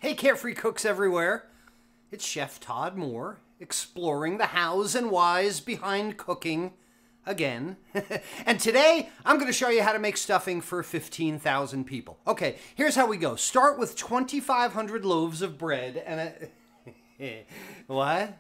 Hey, Carefree Cooks everywhere. It's Chef Todd Moore, exploring the hows and whys behind cooking again. And today, I'm going to show you how to make stuffing for 15,000 people. Okay, here's how we go. Start with 2,500 loaves of bread and What?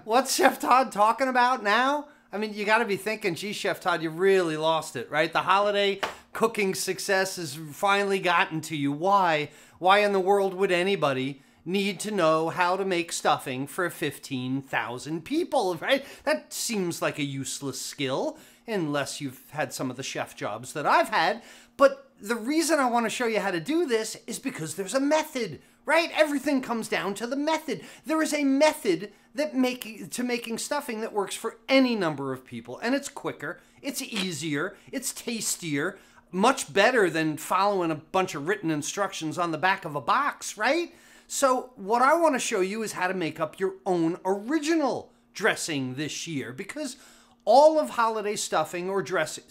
What's Chef Todd talking about now? I mean, you got to be thinking, gee, Chef Todd, you really lost it, right? The holiday cooking success has finally gotten to you. Why? Why in the world would anybody need to know how to make stuffing for 15,000 people, right? That seems like a useless skill, unless you've had some of the chef jobs that I've had. But the reason I want to show you how to do this is because there's a method, right? Everything comes down to the method. There is a method that making stuffing that works for any number of people, and it's quicker, it's easier, it's tastier, much better than following a bunch of written instructions on the back of a box, right? So what I want to show you is how to make up your own original dressing this year, because all of holiday stuffing or dressing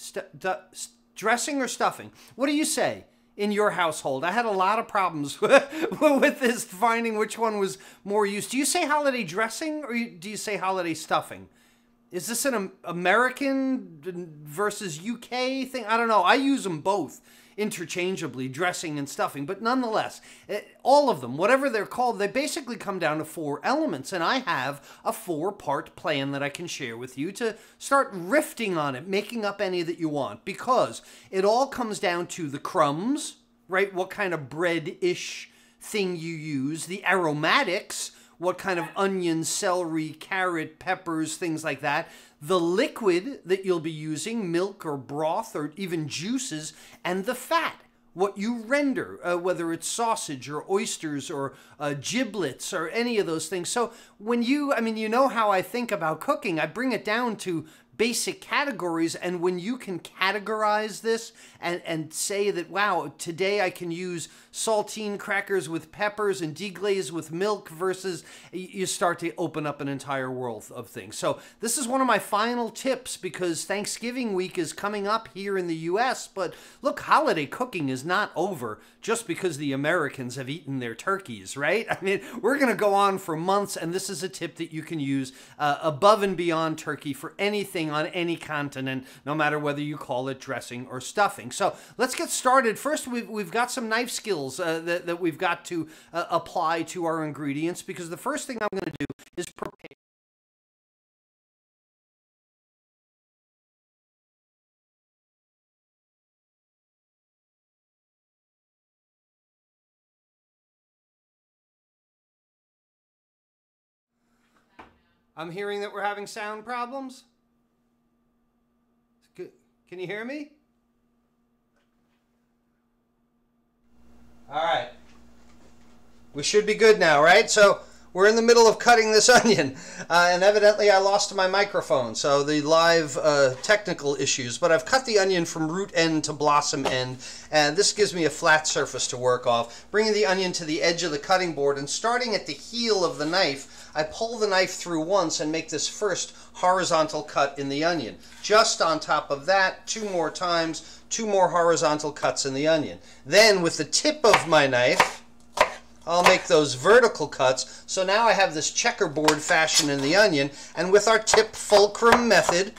or stuffing, what do you say in your household? I had a lot of problems with this, finding which one was more used. Do you say holiday dressing or do you say holiday stuffing? Is this an American versus UK thing? I don't know. I use them both interchangeably, dressing and stuffing, but nonetheless, all of them, whatever they're called, they basically come down to 4 elements, and I have a 4-part plan that I can share with you to start riffing on it, making up any that you want, because it all comes down to the crumbs, right? What kind of bread-ish thing you use, the aromatics, what kind of onions, celery, carrot, peppers, things like that. The liquid that you'll be using, milk or broth or even juices, and the fat, what you render, whether it's sausage or oysters or giblets or any of those things. So when you know how I think about cooking, I bring it down to basic categories, and when you can categorize this and say that, wow, today I can use saltine crackers with peppers and deglaze with milk versus, you start to open up an entire world of things. So this is one of my final tips, because Thanksgiving week is coming up here in the US, but look, holiday cooking is not over just because the Americans have eaten their turkeys, right? I mean, we're going to go on for months, and this is a tip that you can use above and beyond turkey for anything on any continent, no matter whether you call it dressing or stuffing. So let's get started. First, we've got some knife skills that we've got to apply to our ingredients, because the first thing I'm going to do is prepare. I'm hearing that we're having sound problems. Can you hear me? All right. We should be good now, right? So we're in the middle of cutting this onion, and evidently I lost my microphone, so the live technical issues. But I've cut the onion from root end to blossom end, and this gives me a flat surface to work off. Bringing the onion to the edge of the cutting board, and starting at the heel of the knife, I pull the knife through once and make this first horizontal cut in the onion. Just on top of that, 2 more times, 2 more horizontal cuts in the onion. Then with the tip of my knife, I'll make those vertical cuts. So now I have this checkerboard fashion in the onion, and with our tip fulcrum method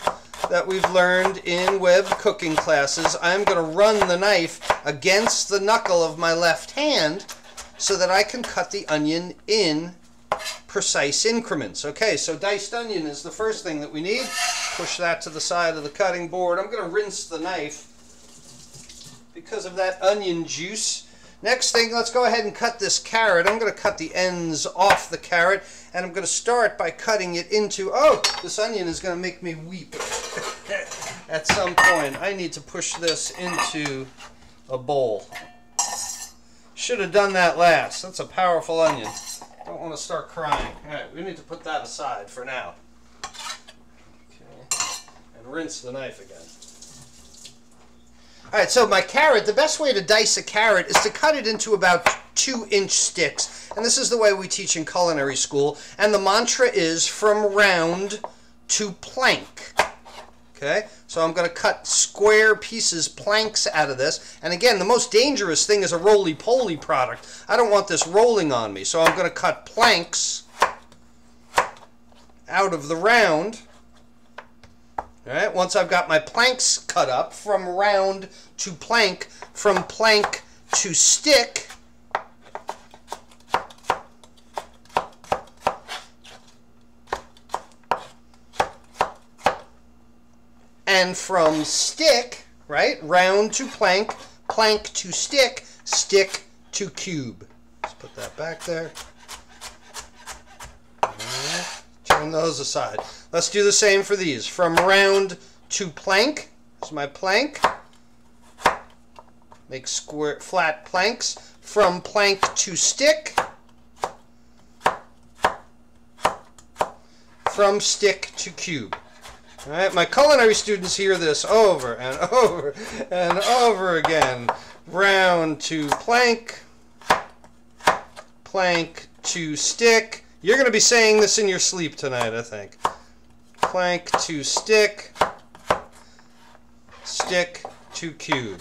that we've learned in web cooking classes, I'm going to run the knife against the knuckle of my left hand so that I can cut the onion in precise increments. Okay, so diced onion is the first thing that we need. Push that to the side of the cutting board. I'm going to rinse the knife because of that onion juice. Next thing, let's go ahead and cut this carrot. I'm going to cut the ends off the carrot, and I'm going to start by cutting it into, oh, this onion is going to make me weep. At some point, I need to push this into a bowl. Should have done that last. That's a powerful onion. Don't want to start crying. All right, we need to put that aside for now. Okay, and rinse the knife again. All right, so my carrot, the best way to dice a carrot is to cut it into about 2-inch sticks. And this is the way we teach in culinary school. And the mantra is from round to plank. Okay, so I'm going to cut square pieces, planks out of this. And again, the most dangerous thing is a roly-poly product. I don't want this rolling on me, so I'm going to cut planks out of the round. All right, once I've got my planks cut up from round to plank, from plank to stick, and from stick, right, round to plank, plank to stick, stick to cube. Let's put that back there. Turn those aside. Let's do the same for these. From round to plank. Here's my plank. Make square, flat planks. From plank to stick. From stick to cube. All right, my culinary students hear this over and over and over again. Round to plank. Plank to stick. You're going to be saying this in your sleep tonight, I think. Plank to stick. Stick to cube.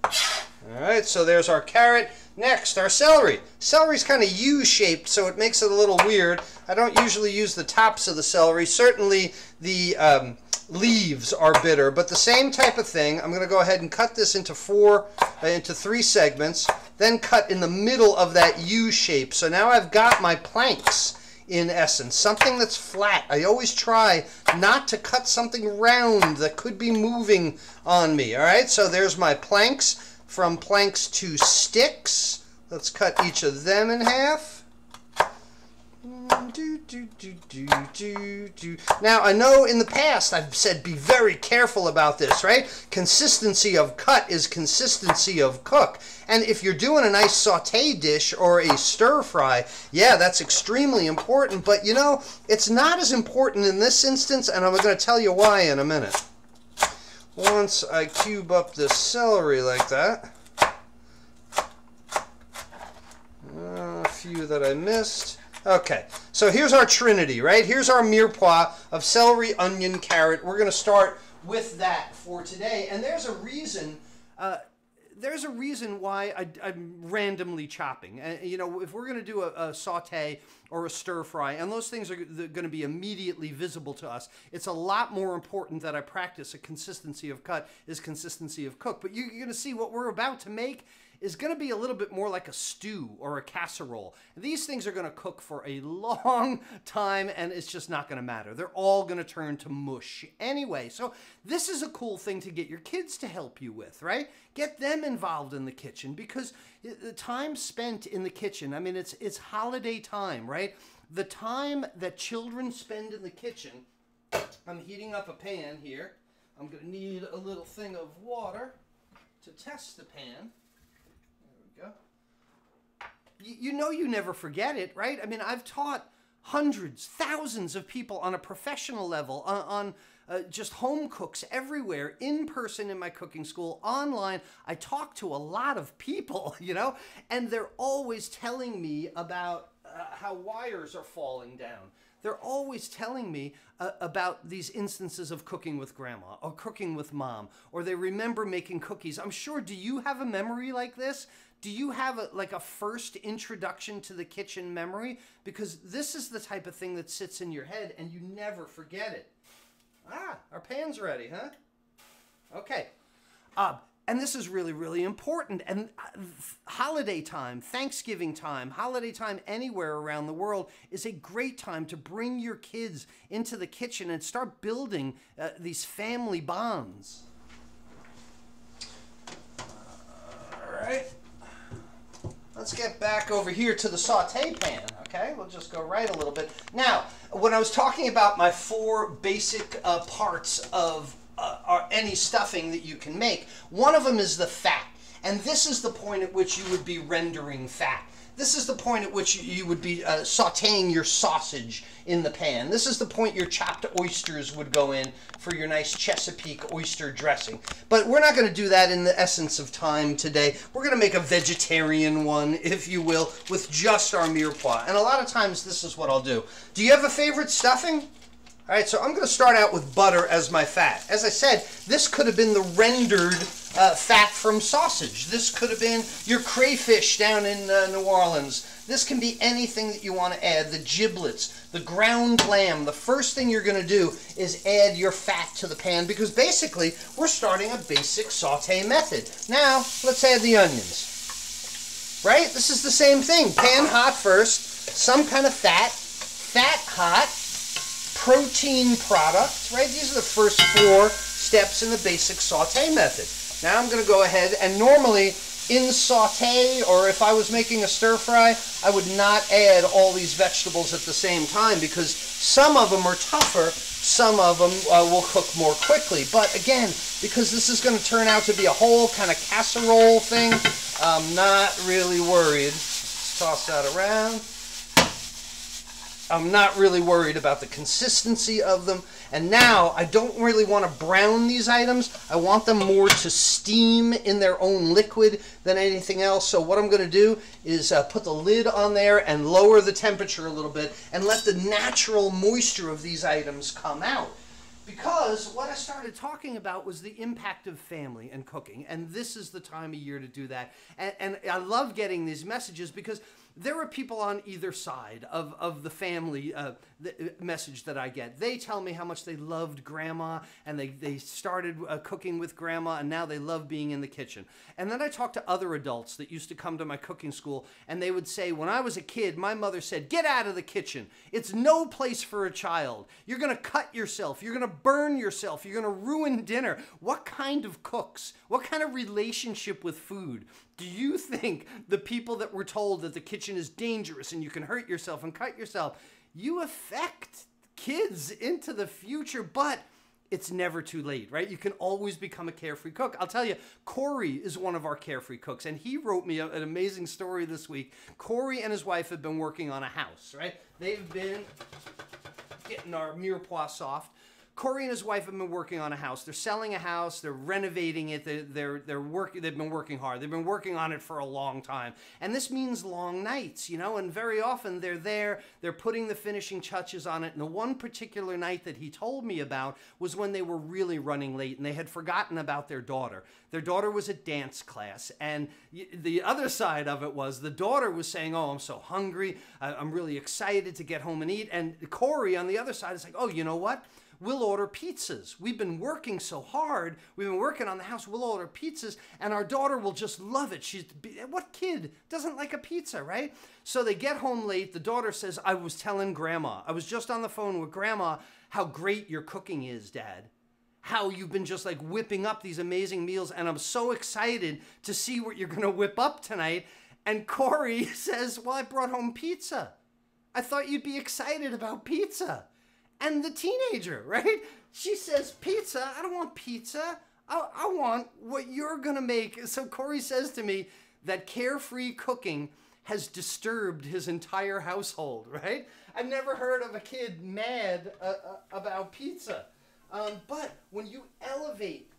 All right, so there's our carrot. Next, our celery. Celery's kind of U-shaped, so it makes it a little weird. I don't usually use the tops of the celery. Certainly the leaves are bitter, but the same type of thing. I'm going to go ahead and cut this into three segments, then cut in the middle of that U shape. So now I've got my planks, in essence, something that's flat. I always try not to cut something round that could be moving on me. All right, so there's my planks. From planks to sticks, let's cut each of them in half. Now, I know in the past I've said be very careful about this, right? Consistency of cut is consistency of cook. And if you're doing a nice saute dish or a stir fry, yeah, that's extremely important. But, you know, it's not as important in this instance, and I'm going to tell you why in a minute. Once I cube up this celery like that, a few that I missed. Okay, so here's our trinity, right? Here's our mirepoix of celery, onion, carrot. We're going to start with that for today. And there's a reason why I'm randomly chopping. You know, if we're going to do a saute or a stir fry, and those things are going to be immediately visible to us, it's a lot more important that I practice a consistency of cut is consistency of cook. But you're going to see what we're about to make is going to be a little bit more like a stew or a casserole. These things are going to cook for a long time, and it's just not going to matter. They're all going to turn to mush anyway. So this is a cool thing to get your kids to help you with, right? Get them involved in the kitchen, because the time spent in the kitchen, I mean, it's holiday time, right? The time that children spend in the kitchen, I'm heating up a pan here. I'm going to need a little thing of water to test the pan. You know you never forget it, right? I mean, I've taught hundreds, thousands of people on a professional level, on just home cooks everywhere, in person in my cooking school, online. I talk to a lot of people, you know, and they're always telling me about how wires are falling down. They're always telling me about these instances of cooking with grandma or cooking with mom, or they remember making cookies. I'm sure, do you have a memory like this? Do you have like a first introduction to the kitchen memory? Because this is the type of thing that sits in your head and you never forget it. Ah, our pan's ready, huh? Okay. And this is really, really important. And holiday time, Thanksgiving time, holiday time anywhere around the world is a great time to bring your kids into the kitchen and start building these family bonds. All right. Let's get back over here to the saute pan, okay? We'll just go right a little bit. Now, when I was talking about my four basic parts of any stuffing that you can make, one of them is the fat. And this is the point at which you would be rendering fat. This is the point at which you would be sauteing your sausage in the pan. This is the point your chopped oysters would go in for your nice Chesapeake oyster dressing. But we're not going to do that in the essence of time today. We're going to make a vegetarian one, if you will, with just our mirepoix. And a lot of times this is what I'll do. Do you have a favorite stuffing? All right, so I'm going to start out with butter as my fat. As I said, this could have been the rendered fat from sausage. This could have been your crayfish down in New Orleans. This can be anything that you want to add. The giblets, the ground lamb. The first thing you're going to do is add your fat to the pan because basically we're starting a basic saute method. Now, let's add the onions. Right? This is the same thing. Pan hot first, some kind of fat, fat hot, protein product, right? These are the first 4 steps in the basic saute method. Now I'm going to go ahead and normally in saute, or if I was making a stir fry, I would not add all these vegetables at the same time because some of them are tougher, some of them will cook more quickly. But again, because this is going to turn out to be a whole kind of casserole thing, I'm not really worried. Let's toss that around. I'm not really worried about the consistency of them. And now, I don't really want to brown these items. I want them more to steam in their own liquid than anything else. So what I'm going to do is put the lid on there and lower the temperature a little bit and let the natural moisture of these items come out. Because what I started talking about was the impact of family and cooking. And this is the time of year to do that. And I love getting these messages because there are people on either side of the family the message that I get. They tell me how much they loved grandma and they started cooking with grandma and now they love being in the kitchen. And then I talk to other adults that used to come to my cooking school and they would say, when I was a kid, my mother said, get out of the kitchen. It's no place for a child. You're going to cut yourself. You're going to burn yourself. You're going to ruin dinner. What kind of cooks? What kind of relationship with food? Do you think the people that were told that the kitchen is dangerous and you can hurt yourself and cut yourself, you affect kids into the future, but it's never too late, right? You can always become a carefree cook. I'll tell you, Corey is one of our carefree cooks, and he wrote me an amazing story this week. Corey and his wife have been working on a house, right? They've been getting our mirepoix soft. Corey and his wife have been working on a house. They're selling a house. They're renovating it. They've been working hard. They've been working on it for a long time. And this means long nights, you know, and very often they're there, they're putting the finishing touches on it. And the one particular night that he told me about was when they were really running late and they had forgotten about their daughter. Their daughter was at dance class. And the other side of it was the daughter was saying, oh, I'm so hungry. I'm really excited to get home and eat. And Corey on the other side is like, oh, you know what? We'll order pizzas. We've been working so hard. We've been working on the house. We'll order pizzas, and our daughter will just love it. What kid doesn't like a pizza, right? So they get home late. The daughter says, I was telling Grandma. I was just on the phone with Grandma how great your cooking is, Dad. How you've been just like whipping up these amazing meals, and I'm so excited to see what you're going to whip up tonight. And Corey says, well, I brought home pizza. I thought you'd be excited about pizza. And the teenager, right? She says, pizza? I don't want pizza. I want what you're going to make. So Corey says to me that carefree cooking has disturbed his entire household, right? I've never heard of a kid mad about pizza. But when you elevate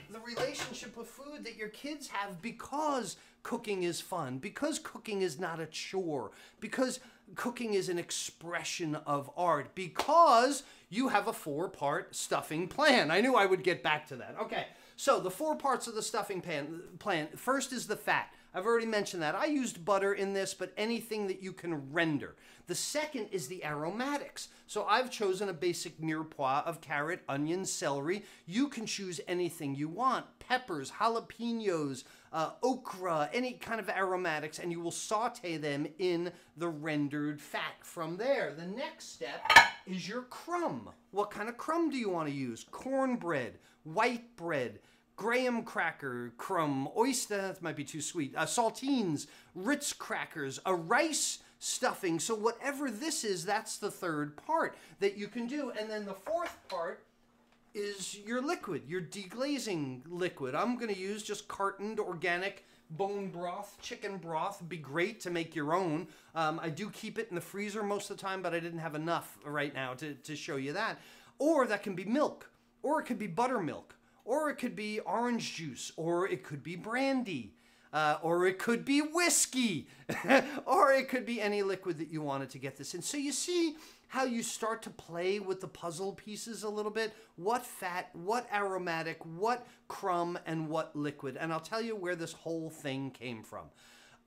the relationship with food that your kids have because cooking is fun, because cooking is not a chore, because cooking is an expression of art, because you have a 4-part stuffing plan. I knew I would get back to that. Okay, so the 4 parts of the stuffing plan. First is the fat. I've already mentioned that. I used butter in this, but anything that you can render. The second is the aromatics. So I've chosen a basic mirepoix of carrot, onion, celery. You can choose anything you want. Peppers, jalapenos, okra, any kind of aromatics, and you will saute them in the rendered fat. From there, the next step is your crumb. What kind of crumb do you want to use? Cornbread, white bread, graham cracker crumb, oyster, that might be too sweet, saltines, Ritz crackers, a rice stuffing. So whatever this is, that's the 3rd part that you can do. And then the 4th part is your liquid, your deglazing liquid. I'm going to use just cartoned organic bone broth, chicken broth. It'd be great to make your own. I do keep it in the freezer most of the time, but I didn't have enough right now to show you that. Or that can be milk, or it could be buttermilk, or it could be orange juice, or it could be brandy. or it could be whiskey, or it could be any liquid that you wanted to get this in. So you see how you start to play with the puzzle pieces a little bit. What fat, what aromatic, what crumb, and what liquid. And I'll tell you where this whole thing came from.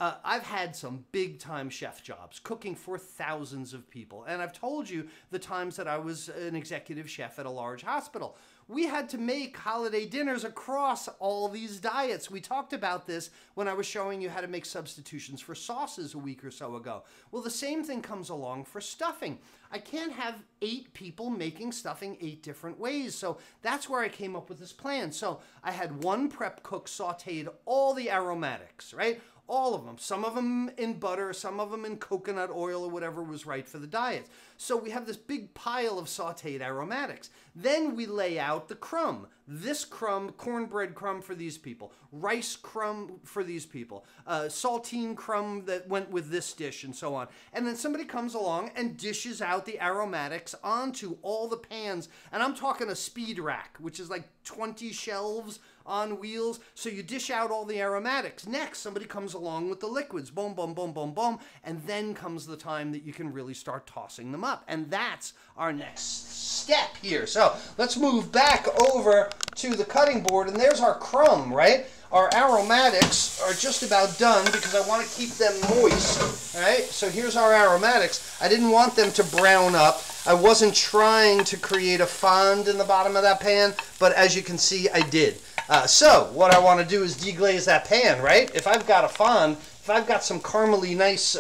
I've had some big time chef jobs, cooking for thousands of people. And I've told you the times that I was an executive chef at a large hospital. We had to make holiday dinners across all these diets. We talked about this when I was showing you how to make substitutions for sauces a week or so ago. Well, the same thing comes along for stuffing. I can't have 8 people making stuffing 8 different ways. So that's where I came up with this plan. So I had one prep cook sauteed all the aromatics, right? All of them. Some of them in butter, some of them in coconut oil or whatever was right for the diet. So we have this big pile of sauteed aromatics. Then we lay out the crumb. This crumb, cornbread crumb for these people, rice crumb for these people, saltine crumb that went with this dish, and so on. And then somebody comes along and dishes out the aromatics onto all the pans. And I'm talking a speed rack, which is like 20 shelves on wheels. So you dish out all the aromatics. Next, somebody comes along with the liquids. Boom, boom, boom, boom, boom. And then comes the time that you can really start tossing them up. And that's our next step here. So let's move back over to the cutting board. And there's our crumb, right? Our aromatics are just about done because I want to keep them moist, right? So here's our aromatics. I didn't want them to brown up. I wasn't trying to create a fond in the bottom of that pan, but as you can see, I did. So what I want to do is deglaze that pan, right? If I've got a fond, if I've got some caramely nice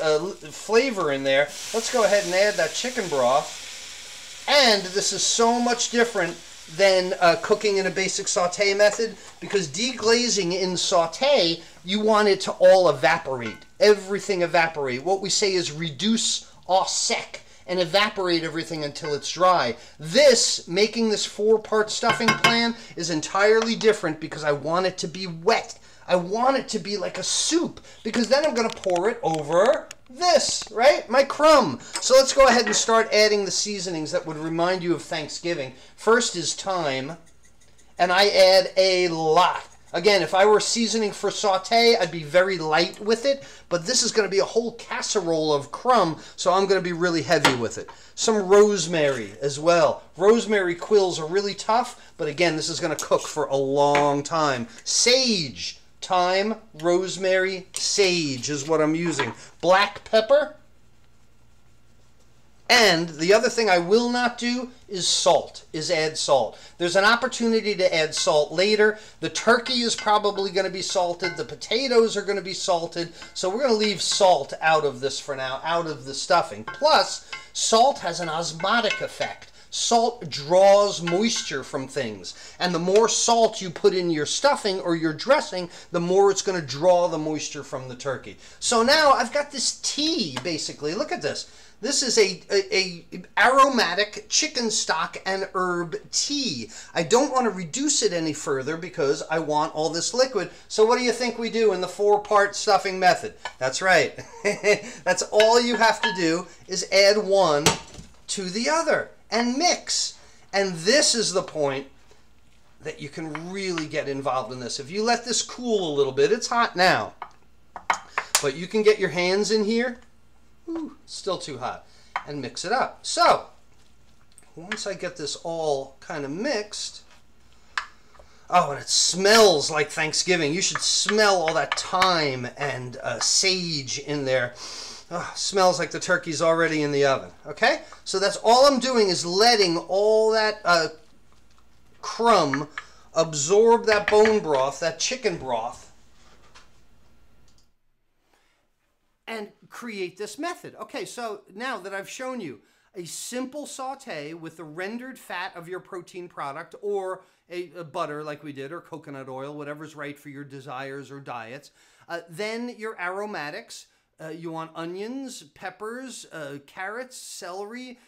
flavor in there, let's go ahead and add that chicken broth. And this is so much different than cooking in a basic saute method, because deglazing in saute, you want it to all evaporate. Everything evaporate. What we say is reduce au sec and evaporate everything until it's dry. Making this 4-part stuffing plan is entirely different because I want it to be wet. I want it to be like a soup, because then I'm going to pour it over this, right? My crumb. So let's go ahead and start adding the seasonings that would remind you of Thanksgiving. First is thyme, and I add a lot. Again, if I were seasoning for saute, I'd be very light with it, but this is going to be a whole casserole of crumb, so I'm going to be really heavy with it. Some rosemary as well. Rosemary quills are really tough, but again, this is going to cook for a long time. Sage. Thyme, rosemary, sage is what I'm using. Black pepper. And the other thing I will not do is add salt. There's an opportunity to add salt later. The turkey is probably going to be salted. The potatoes are going to be salted. So we're going to leave salt out of this for now, out of the stuffing. Plus, salt has an osmotic effect. Salt draws moisture from things, and the more salt you put in your stuffing or your dressing, the more it's going to draw the moisture from the turkey. So now I've got this tea, basically. Look at this. This is a aromatic chicken stock and herb tea. I don't want to reduce it any further because I want all this liquid. So what do you think we do in the 4-part stuffing method? That's right. That's all you have to do is add one to the other and mix. And this is the point that you can really get involved in this. If you let this cool a little bit, it's hot now, but you can get your hands in here. Ooh, still too hot, and mix it up. So once I get this all kind of mixed, oh, and it smells like Thanksgiving. You should smell all that thyme and sage in there. Oh, smells like the turkey's already in the oven. Okay, so that's all I'm doing is letting all that crumb absorb that bone broth, that chicken broth, and create this method. Okay, so now that I've shown you a simple saute with the rendered fat of your protein product, or a butter like we did, or coconut oil, whatever's right for your desires or diets, then your aromatics. You want onions, peppers, carrots, celery,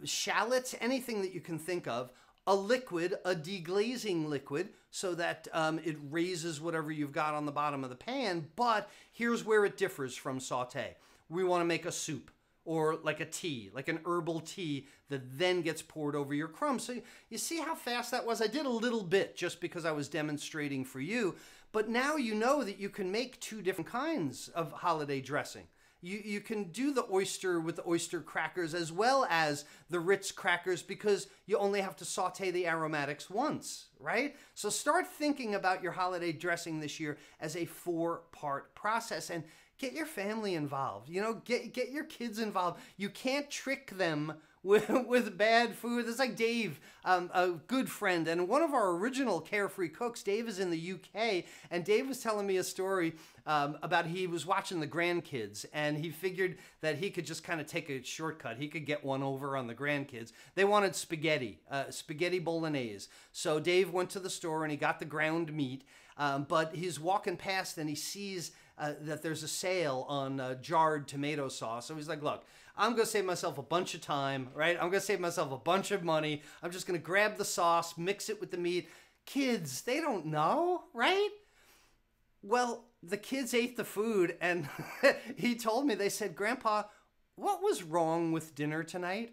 shallots, anything that you can think of. A liquid, a deglazing liquid, so that it raises whatever you've got on the bottom of the pan. But here's where it differs from saute. We want to make a soup, or like a tea, like an herbal tea that then gets poured over your crumbs. So you see how fast that was? I did a little bit just because I was demonstrating for you, But now you know that you can make two different kinds of holiday dressing. You can do the oyster with the oyster crackers as well as the Ritz crackers because you only have to saute the aromatics once, right? So start thinking about your holiday dressing this year as a 4-part process and get your family involved. You know, get your kids involved. You can't trick them with bad food. It's like Dave, a good friend and one of our original Carefree cooks. Dave is in the UK, and Dave was telling me a story about he was watching the grandkids, and he figured that he could just kind of take a shortcut. He could get one over on the grandkids. They wanted spaghetti, spaghetti bolognese. So Dave went to the store and he got the ground meat, but he's walking past and he sees that there's a sale on jarred tomato sauce. So he's like, look, I'm going to save myself a bunch of time, right? I'm going to save myself a bunch of money. I'm just going to grab the sauce, mix it with the meat. Kids, they don't know, right? Well, the kids ate the food and he told me, they said, Grandpa, what was wrong with dinner tonight?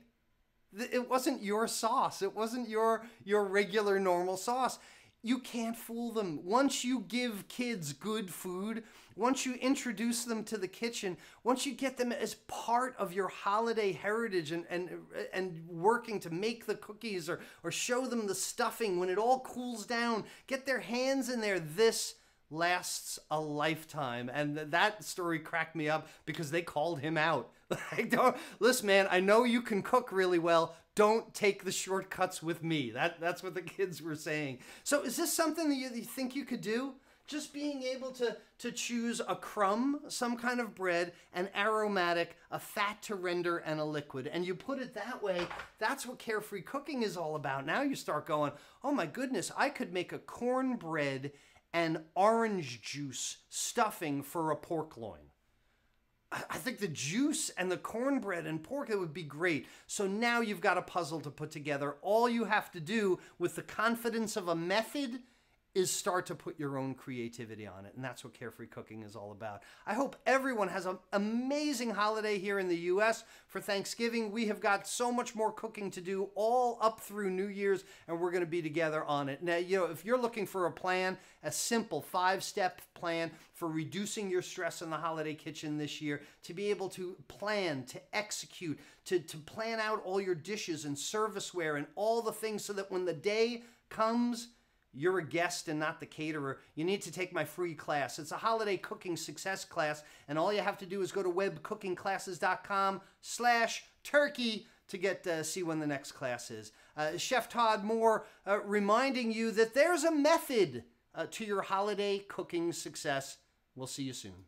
It wasn't your sauce. It wasn't your regular normal sauce. You can't fool them. Once you give kids good food, once you introduce them to the kitchen, once you get them as part of your holiday heritage and working to make the cookies or show them the stuffing when it all cools down, get their hands in there, this lasts a lifetime. And that story cracked me up because they called him out. Like, don't listen, man, I know you can cook really well. Don't take the shortcuts with me. That's what the kids were saying. So is this something that you think you could do? Just being able to choose a crumb, some kind of bread, an aromatic, a fat to render, and a liquid. And you put it that way, that's what Carefree Cooking is all about. Now you start going, oh my goodness, I could make a cornbread and orange juice stuffing for a pork loin. I think the juice and the cornbread and pork, it would be great. So now you've got a puzzle to put together. All you have to do with the confidence of a method is start to put your own creativity on it. And that's what Carefree Cooking is all about. I hope everyone has an amazing holiday here in the US for Thanksgiving. We have got so much more cooking to do all up through New Year's, and we're going to be together on it. Now, you know, if you're looking for a plan, a simple 5-step plan for reducing your stress in the holiday kitchen this year, to be able to plan, to execute, to plan out all your dishes and serviceware and all the things so that when the day comes, you're a guest and not the caterer, you need to take my free class. It's a holiday cooking success class, and all you have to do is go to webcookingclasses.com/turkey to see when the next class is. Chef Todd Moore reminding you that there's a method to your holiday cooking success. We'll see you soon.